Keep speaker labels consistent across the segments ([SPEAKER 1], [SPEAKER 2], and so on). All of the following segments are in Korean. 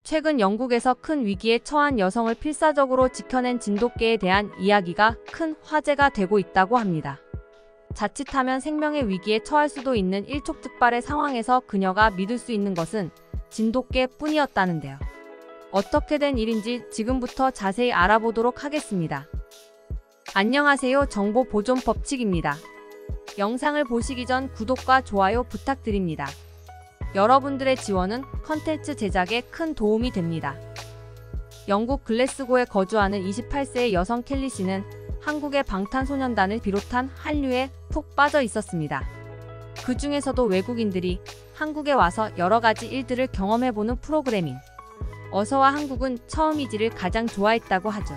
[SPEAKER 1] 최근 영국에서 큰 위기에 처한 여성을 필사적으로 지켜낸 진돗개에 대한 이야기가 큰 화제가 되고 있다고 합니다. 자칫하면 생명의 위기에 처할 수도 있는 일촉즉발의 상황에서 그녀가 믿을 수 있는 것은 진돗개뿐이었다는데요. 어떻게 된 일인지 지금부터 자세히 알아보도록 하겠습니다. 안녕하세요. 정보보존법칙입니다. 영상을 보시기 전 구독과 좋아요 부탁드립니다. 여러분들의 지원은 컨텐츠 제작에 큰 도움이 됩니다. 영국 글래스고에 거주하는 28세의 여성 켈리 씨는 한국의 방탄소년단을 비롯한 한류에 푹 빠져 있었습니다. 그 중에서도 외국인들이 한국에 와서 여러 가지 일들을 경험해보는 프로그래밍 어서와 한국은 처음이지를 가장 좋아했다고 하죠.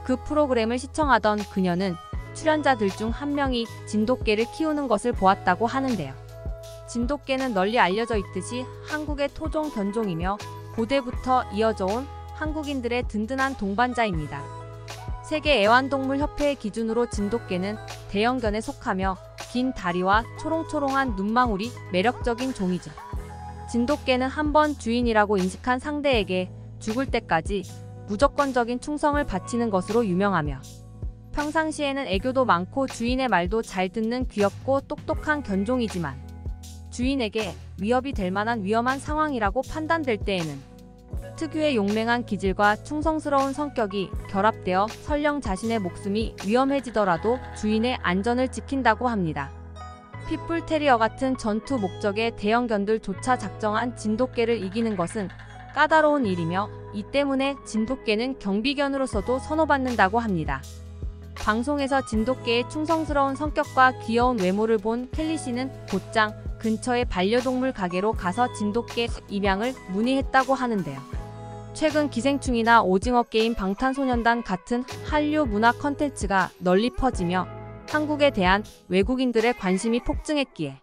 [SPEAKER 1] 그 프로그램을 시청하던 그녀는 출연자들 중 한 명이 진돗개를 키우는 것을 보았다고 하는데요. 진돗개는 널리 알려져 있듯이 한국의 토종 견종이며 고대부터 이어져 온 한국인들의 든든한 동반자입니다. 세계 애완동물협회의 기준으로 진돗개는 대형견에 속하며 긴 다리와 초롱초롱한 눈망울이 매력적인 종이죠. 진돗개는 한번 주인이라고 인식한 상대에게 죽을 때까지 무조건적인 충성을 바치는 것으로 유명하며 평상시에는 애교도 많고 주인의 말도 잘 듣는 귀엽고 똑똑한 견종이지만 주인에게 위협이 될 만한 위험한 상황이라고 판단될 때에는 특유의 용맹한 기질과 충성스러운 성격이 결합되어 설령 자신의 목숨이 위험해지더라도 주인의 안전을 지킨다고 합니다. 핏불 테리어 같은 전투 목적의 대형견들조차 작정한 진돗개를 이기는 것은 까다로운 일이며 이 때문에 진돗개는 경비견으로서도 선호받는다고 합니다. 방송에서 진돗개의 충성스러운 성격과 귀여운 외모를 본 켈리 씨는 곧장 근처의 반려동물 가게로 가서 진돗개 입양을 문의했다고 하는데요. 최근 기생충이나 오징어 게임, 방탄소년단 같은 한류 문화 컨텐츠가 널리 퍼지며 한국에 대한 외국인들의 관심이 폭증했기에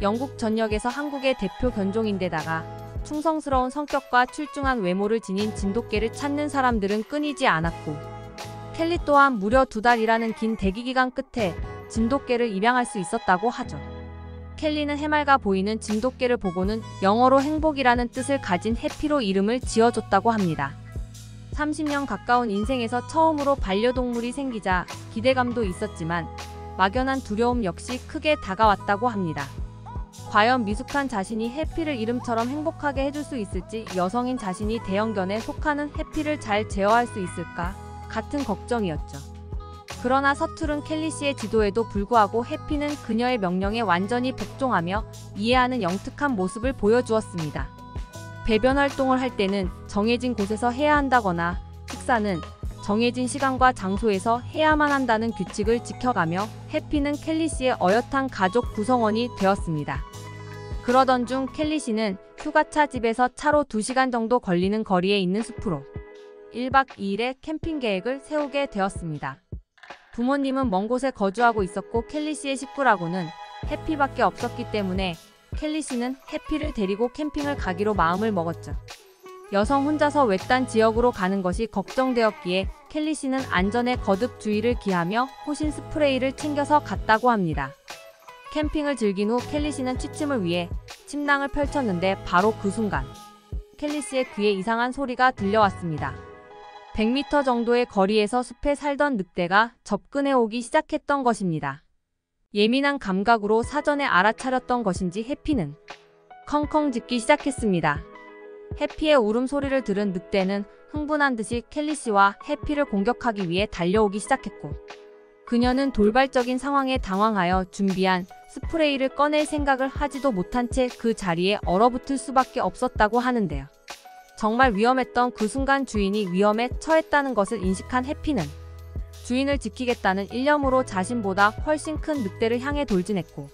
[SPEAKER 1] 영국 전역에서 한국의 대표 견종인데다가 충성스러운 성격과 출중한 외모를 지닌 진돗개를 찾는 사람들은 끊이지 않았고 켈리 또한 무려 2달이라는 긴 대기기간 끝에 진돗개를 입양할 수 있었다고 하죠. 켈리는 해맑아 보이는 진돗개를 보고는 영어로 행복이라는 뜻을 가진 해피로 이름을 지어줬다고 합니다. 30년 가까운 인생에서 처음으로 반려동물이 생기자 기대감도 있었지만 막연한 두려움 역시 크게 다가왔다고 합니다. 과연 미숙한 자신이 해피를 이름처럼 행복하게 해줄 수 있을지, 여성인 자신이 대형견에 속하는 해피를 잘 제어할 수 있을까 같은 걱정이었죠. 그러나 서투른 켈리 씨의 지도에도 불구하고 해피는 그녀의 명령에 완전히 복종하며 이해하는 영특한 모습을 보여주었습니다. 배변 활동을 할 때는 정해진 곳에서 해야 한다거나 식사는 정해진 시간과 장소에서 해야만 한다는 규칙을 지켜가며 해피는 켈리 씨의 어엿한 가족 구성원이 되었습니다. 그러던 중 켈리 씨는 휴가차 집에서 차로 2시간 정도 걸리는 거리에 있는 숲으로 1박 2일의 캠핑 계획을 세우게 되었습니다. 부모님은 먼 곳에 거주하고 있었고 켈리 씨의 식구라고는 해피밖에 없었기 때문에 켈리 씨는 해피를 데리고 캠핑을 가기로 마음을 먹었죠. 여성 혼자서 외딴 지역으로 가는 것이 걱정되었기에 켈리 씨는 안전에 거듭 주의를 기하며 호신 스프레이를 챙겨서 갔다고 합니다. 캠핑을 즐긴 후 켈리 씨는 취침을 위해 침낭을 펼쳤는데 바로 그 순간 켈리 씨의 귀에 이상한 소리가 들려왔습니다. 100m 정도의 거리에서 숲에 살던 늑대가 접근해 오기 시작했던 것입니다. 예민한 감각으로 사전에 알아차렸던 것인지 해피는 컹컹 짖기 시작했습니다. 해피의 울음소리를 들은 늑대는 흥분한 듯이 켈리 씨와 해피를 공격하기 위해 달려오기 시작했고 그녀는 돌발적인 상황에 당황하여 준비한 스프레이를 꺼낼 생각을 하지도 못한 채 그 자리에 얼어붙을 수밖에 없었다고 하는데요. 정말 위험했던 그 순간 주인이 위험에 처했다는 것을 인식한 해피는 주인을 지키겠다는 일념으로 자신보다 훨씬 큰 늑대를 향해 돌진했고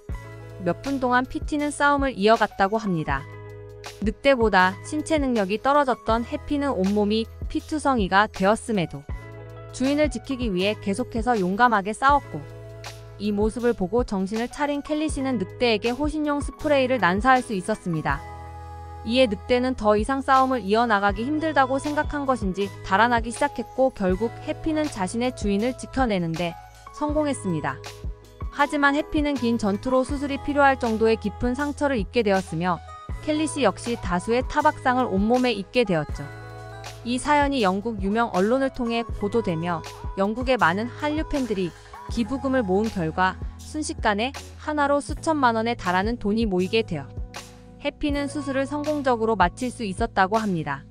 [SPEAKER 1] 몇 분 동안 피튀는 싸움을 이어갔다고 합니다. 늑대보다 신체 능력이 떨어졌던 해피는 온몸이 피투성이가 되었음에도 주인을 지키기 위해 계속해서 용감하게 싸웠고 이 모습을 보고 정신을 차린 켈리 씨는 늑대에게 호신용 스프레이를 난사할 수 있었습니다. 이에 늑대는 더 이상 싸움을 이어나가기 힘들다고 생각한 것인지 달아나기 시작했고 결국 해피는 자신의 주인을 지켜내는데 성공했습니다. 하지만 해피는 긴 전투로 수술이 필요할 정도의 깊은 상처를 입게 되었으며 켈리 씨 역시 다수의 타박상을 온몸에 입게 되었죠. 이 사연이 영국 유명 언론을 통해 보도되며 영국의 많은 한류 팬들이 기부금을 모은 결과 순식간에 하나로 수천만 원에 달하는 돈이 모이게 되어 해피는 수술을 성공적으로 마칠 수 있었다고 합니다.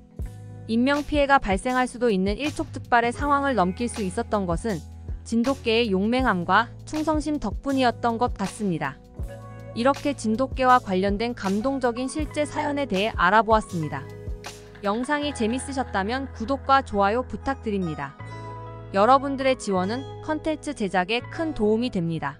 [SPEAKER 1] 인명피해가 발생할 수도 있는 일촉즉발의 상황을 넘길 수 있었던 것은 진돗개의 용맹함과 충성심 덕분이었던 것 같습니다. 이렇게 진돗개와 관련된 감동적인 실제 사연에 대해 알아보았습니다. 영상이 재밌으셨다면 구독과 좋아요 부탁드립니다. 여러분들의 지원은 컨텐츠 제작에 큰 도움이 됩니다.